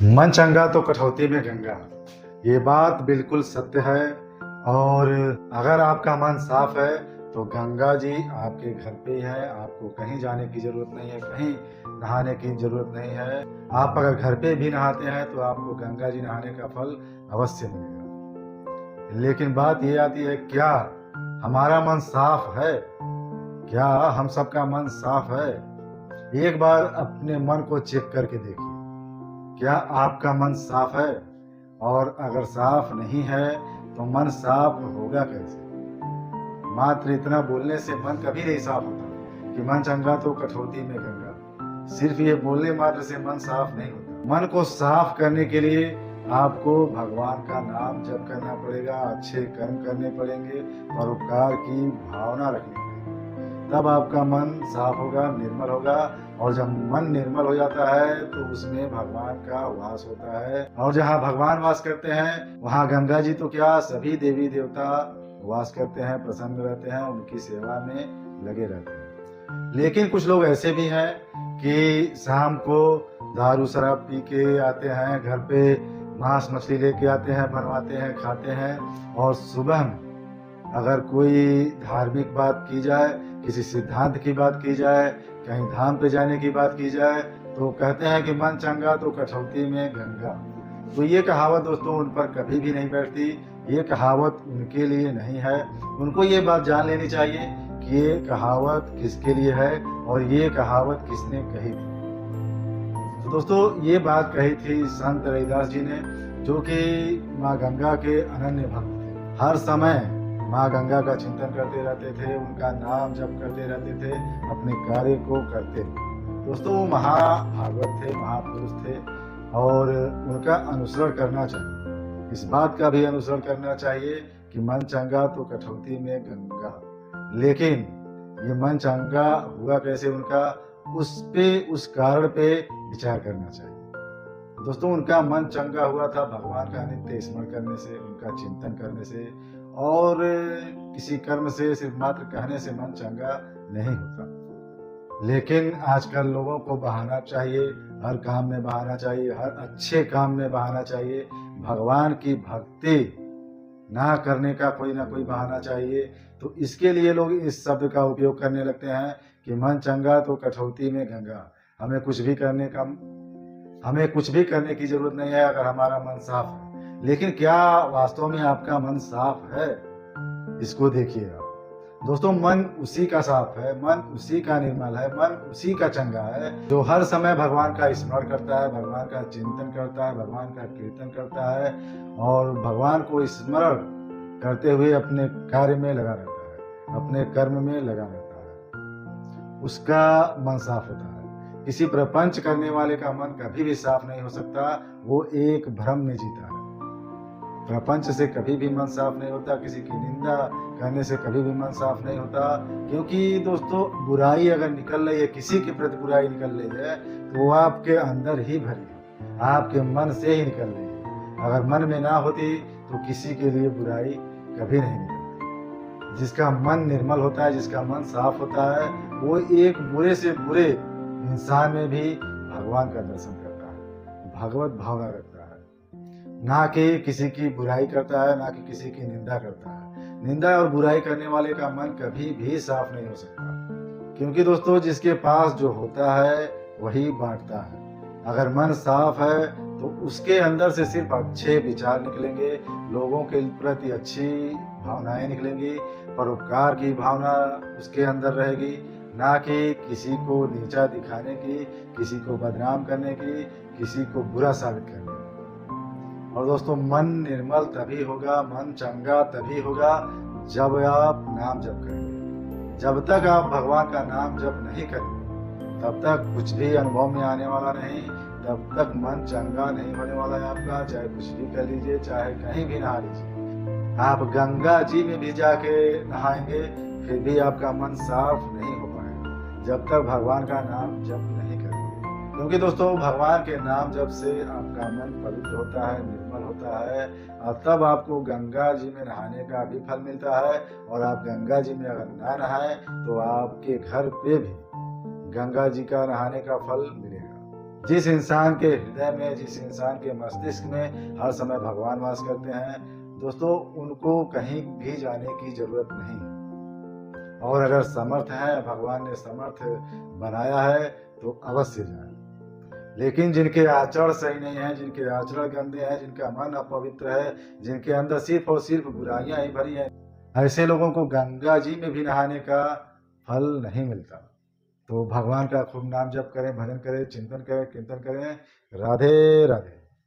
मन चंगा तो कठौती में गंगा। ये बात बिल्कुल सत्य है। और अगर आपका मन साफ है तो गंगा जी आपके घर पे ही है। आपको कहीं जाने की ज़रूरत नहीं है, कहीं नहाने की ज़रूरत नहीं है। आप अगर घर पे भी नहाते हैं तो आपको गंगा जी नहाने का फल अवश्य मिलेगा। लेकिन बात ये आती है, क्या हमारा मन साफ है? क्या हम सबका मन साफ है? एक बार अपने मन को चेक करके देखिए, क्या आपका मन साफ है? और अगर साफ नहीं है तो मन साफ होगा कैसे? मात्र इतना बोलने से मन कभी नहीं साफ होता कि मन चंगा तो कठौती में गंगा। सिर्फ ये बोलने मात्र से मन साफ नहीं होता। मन को साफ करने के लिए आपको भगवान का नाम जप करना पड़ेगा, अच्छे कर्म करने पड़ेंगे, परोपकार की भावना रखनी पड़ेगी। तब आपका मन साफ होगा, निर्मल होगा। और जब मन निर्मल हो जाता है तो उसमें भगवान का वास होता है। और जहाँ भगवान वास करते हैं वहाँ गंगा जी तो क्या, सभी देवी देवता वास करते हैं, प्रसन्न रहते हैं, उनकी सेवा में लगे रहते हैं। लेकिन कुछ लोग ऐसे भी हैं कि शाम को दारू शराब पी के आते हैं, घर पे मांस मछली लेके आते हैं, बनवाते हैं, खाते हैं। और सुबह में अगर कोई धार्मिक बात की जाए, किसी सिद्धांत की बात की जाए, कहीं धाम पे जाने की बात की जाए तो कहते हैं कि मन चंगा तो कठौती में गंगा। तो ये कहावत दोस्तों उन पर कभी भी नहीं बैठती। ये कहावत उनके लिए नहीं है। उनको ये बात जान लेनी चाहिए कि ये कहावत किसके लिए है और ये कहावत किसने कही थी। तो दोस्तों ये बात कही थी संत रविदास जी ने, जो कि माँ गंगा के अनन्य भक्त थे। हर समय माँ गंगा का चिंतन करते रहते थे, उनका नाम जप करते रहते थे, अपने कार्य को करते थे। दोस्तों वो महाभागवत थे, महापुरुष थे और उनका अनुसरण करना चाहिए। इस बात का भी अनुसरण करना चाहिए कि मन चंगा तो कठौती में गंगा। लेकिन ये मन चंगा हुआ कैसे उनका, उस कारण पे विचार करना चाहिए। दोस्तों उनका मन चंगा हुआ था भगवान का नित्य स्मरण करने से, उनका चिंतन करने से। और किसी कर्म से सिर्फ मात्र कहने से मन चंगा नहीं होता। लेकिन आजकल लोगों को बहाना चाहिए, हर काम में बहाना चाहिए, हर अच्छे काम में बहाना चाहिए। भगवान की भक्ति ना करने का कोई ना कोई बहाना चाहिए। तो इसके लिए लोग इस शब्द का उपयोग करने लगते हैं कि मन चंगा तो कठौती में गंगा। हमें कुछ भी करने की जरूरत नहीं है अगर हमारा मन साफ है। लेकिन क्या वास्तव में आपका मन साफ है? इसको देखिए आप। दोस्तों मन उसी का साफ है, मन उसी का निर्मल है, मन उसी का चंगा है जो हर समय भगवान का स्मरण करता है, भगवान का चिंतन करता है, भगवान का कीर्तन करता है और भगवान को स्मरण करते हुए अपने कार्य में लगा रहता है, अपने कर्म में लगा रहता है। उसका मन साफ होता है। किसी प्रपंच करने वाले का मन कभी भी साफ नहीं हो सकता। वो एक भ्रम में जीता है। प्रपंच से कभी भी मन साफ नहीं होता, किसी की निंदा करने से कभी भी मन साफ नहीं होता। क्योंकि दोस्तों बुराई अगर निकल रही है, किसी के प्रति बुराई निकल रही है तो वो आपके अंदर ही भरी है, आपके मन से ही निकल रही है। अगर मन में ना होती तो किसी के लिए बुराई कभी नहीं निकलती। जिसका मन निर्मल होता है, जिसका मन साफ होता है, वो एक बुरे से बुरे इंसान में भी भगवान का दर्शन करता है, भगवत भावना रखता है। ना कि किसी की बुराई करता है, ना कि किसी की निंदा करता है। निंदा और बुराई करने वाले का मन कभी भी साफ नहीं हो सकता। क्योंकि दोस्तों जिसके पास जो होता है वही बांटता है। अगर मन साफ है तो उसके अंदर से सिर्फ अच्छे विचार निकलेंगे, लोगों के प्रति अच्छी भावनाएं निकलेंगी, परोपकार की भावना उसके अंदर रहेगी, ना कि किसी को नीचा दिखाने की, किसी को बदनाम करने की, किसी को बुरा साबित करने की। और दोस्तों मन निर्मल तभी होगा, मन चंगा तभी होगा जब आप नाम जप करेंगे। जब तक आप भगवान का नाम जप नहीं करेंगे तब तक कुछ भी अनुभव में आने वाला नहीं, तब तक मन चंगा नहीं होने वाला है आपका। चाहे कुछ भी कर लीजिए, चाहे कहीं भी नहा लीजिए, आप गंगा जी में भी जाके नहाएंगे फिर भी आपका मन साफ नहीं हो पाएगा जब तक भगवान का नाम जप नहीं करेंगे। क्योंकि दोस्तों भगवान के नाम जप से आपका मन पवित्र होता है, निर्मल होता है और तब आपको गंगा जी में नहाने का भी फल मिलता है। और आप गंगा जी में अगर ना नहाएं तो आपके घर पे भी गंगा जी का नहाने का फल मिलेगा। जिस इंसान के हृदय में, जिस इंसान के मस्तिष्क में हर समय भगवान वास करते हैं, दोस्तों उनको कहीं भी जाने की ज़रूरत नहीं है। और अगर समर्थ है, भगवान ने समर्थ बनाया है, तो अवश्य जाएँ। लेकिन जिनके आचरण सही नहीं है, जिनके आचरण गंदे हैं, जिनका मन अपवित्र है, जिनके अंदर सिर्फ और सिर्फ बुराइयां ही भरी हैं, ऐसे लोगों को गंगा जी में भी नहाने का फल नहीं मिलता। तो भगवान का खूब नाम जप करें, भजन करें, चिंतन करें, कीर्तन करें। राधे राधे।